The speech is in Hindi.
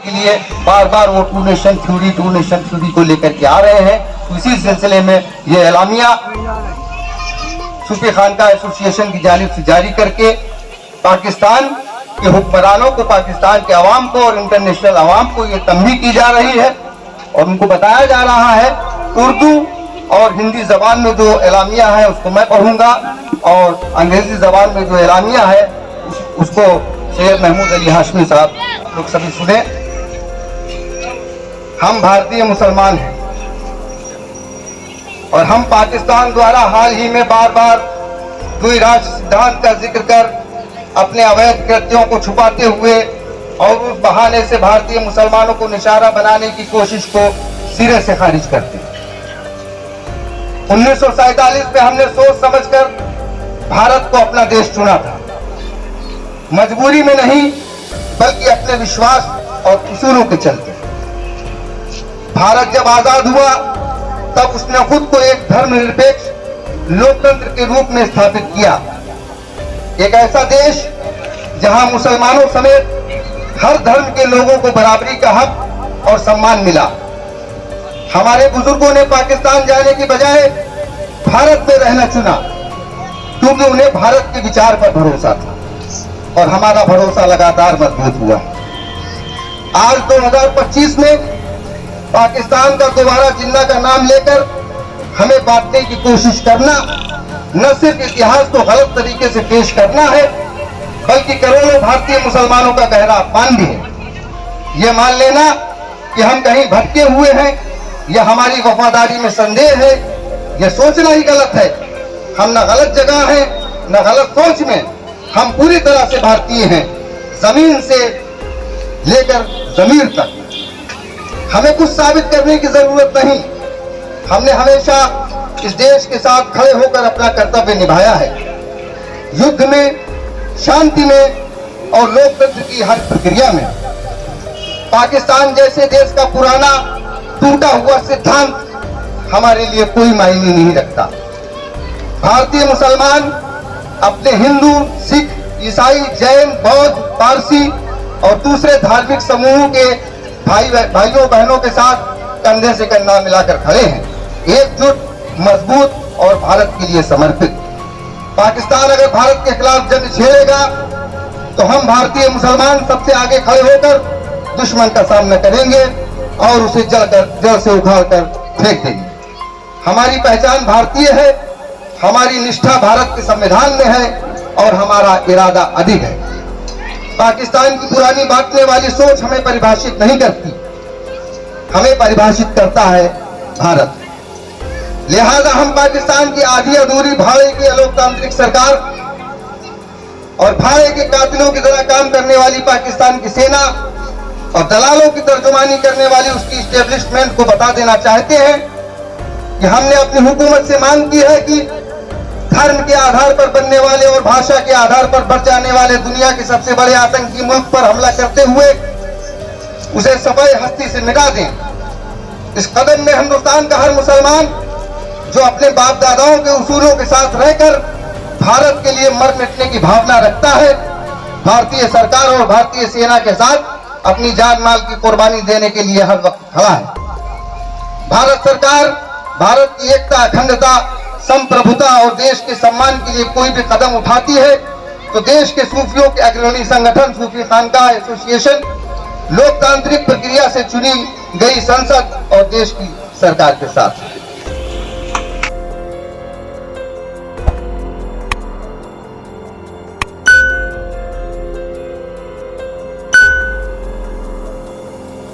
के लिए बार बार वो टू नेशन थ्योरी को लेकर के आ रहे हैं। इसी सिलसिले में ये एलामिया सूफी खानका एसोसिएशन की जानिब से जारी करके पाकिस्तान के हुक्मरानों को, पाकिस्तान के अवाम को और इंटरनेशनल अवाम को ये तंबीह की जा रही है और उनको बताया जा रहा है। उर्दू और हिंदी जबान में जो एलामिया है उसको मैं पढ़ूंगा और अंग्रेजी जबान में जो एलामिया है उसको सैयद महमूद अली हाशमी साहब लोग सभी सुने। हम भारतीय मुसलमान हैं और हम पाकिस्तान द्वारा हाल ही में बार बार दुई राष्ट्र सिद्धांत का जिक्र कर अपने अवैध कृत्यों को छुपाते हुए और उस बहाने से भारतीय मुसलमानों को निशाना बनाने की कोशिश को सिरे से खारिज करते हैं। 1947 में हमने सोच समझकर भारत को अपना देश चुना था, मजबूरी में नहीं बल्कि अपने विश्वास और उसूलों के चलते। भारत जब आजाद हुआ तब उसने खुद को एक धर्मनिरपेक्ष लोकतंत्र के रूप में स्थापित किया, एक ऐसा देश जहां मुसलमानों समेत हर धर्म के लोगों को बराबरी का हक और सम्मान मिला। हमारे बुजुर्गों ने पाकिस्तान जाने की बजाय भारत में रहना चुना क्योंकि उन्हें भारत के विचार पर भरोसा था और हमारा भरोसा लगातार मजबूत हुआ। आज 2025 में पाकिस्तान का दोबारा जिन्ना का नाम लेकर हमें बांटने की कोशिश करना न सिर्फ इतिहास को गलत तरीके से पेश करना है बल्कि करोड़ों भारतीय मुसलमानों का गहरा अपमान भी है। ये मान लेना कि हम कहीं भटके हुए हैं या हमारी वफादारी में संदेह है, यह सोचना ही गलत है। हम न गलत जगह हैं न गलत सोच में, हम पूरी तरह से भारतीय हैं, जमीन से लेकर जमीर तक। हमें कुछ साबित करने की जरूरत नहीं। हमने हमेशा इस देश के साथ खड़े होकर अपना कर्तव्य निभाया है, युद्ध में, शांति में और लोकतंत्र की हर प्रक्रिया में। पाकिस्तान जैसे देश का पुराना टूटा हुआ सिद्धांत हमारे लिए कोई मायने नहीं रखता। भारतीय मुसलमान अपने हिंदू, सिख, ईसाई, जैन, बौद्ध, पारसी और दूसरे धार्मिक समूहों के भाइयों बहनों के साथ कंधे से कंधा मिलाकर खड़े हैं, एकजुट, मजबूत और भारत के लिए समर्पित। पाकिस्तान अगर भारत के खिलाफ जंग छेड़ेगा तो हम भारतीय मुसलमान सबसे आगे खड़े होकर दुश्मन का सामना करेंगे और उसे जड़ से उखाड़कर फेंक देंगे। हमारी पहचान भारतीय है, हमारी निष्ठा भारत के संविधान में है और हमारा इरादा अधिक है। पाकिस्तान की पुरानी बांटने वाली सोच हमें परिभाषित नहीं करती, हमें परिभाषित करता है भारत। लिहाजा हम पाकिस्तान की आधी अधूरी भाड़े की अलोकतांत्रिक सरकार और भाड़े के कातिलों की तरह काम करने वाली पाकिस्तान की सेना और दलालों की तर्जुमानी करने वाली उसकी इस्टेब्लिशमेंट को बता देना चाहते हैं कि हमने अपनी हुकूमत से मांग की है कि धर्म के आधार पर बनने वाले और भाषा के आधार पर बढ़ जाने वाले दुनिया के सबसे बड़े आतंकी मुल्क पर हमला करते हुए उसे सफाई हस्ती से मिटा दें। इस कदम में हिंदुस्तान का हर मुसलमान जो अपने बाप दादाओं के उसूलों के साथ रहकर भारत के लिए मर मिटने की भावना रखता है, भारतीय सरकार और भारतीय सेना के साथ अपनी जान माल की कुर्बानी देने के लिए हर वक्त खड़ा है। भारत सरकार भारत की एकता, अखंडता, संप्रभुता और देश के सम्मान के लिए कोई भी कदम उठाती है तो देश के सूफियों के अग्रणी संगठन सूफी खानका एसोसिएशन लोकतांत्रिक प्रक्रिया से चुनी गई संसद और देश की सरकार के साथ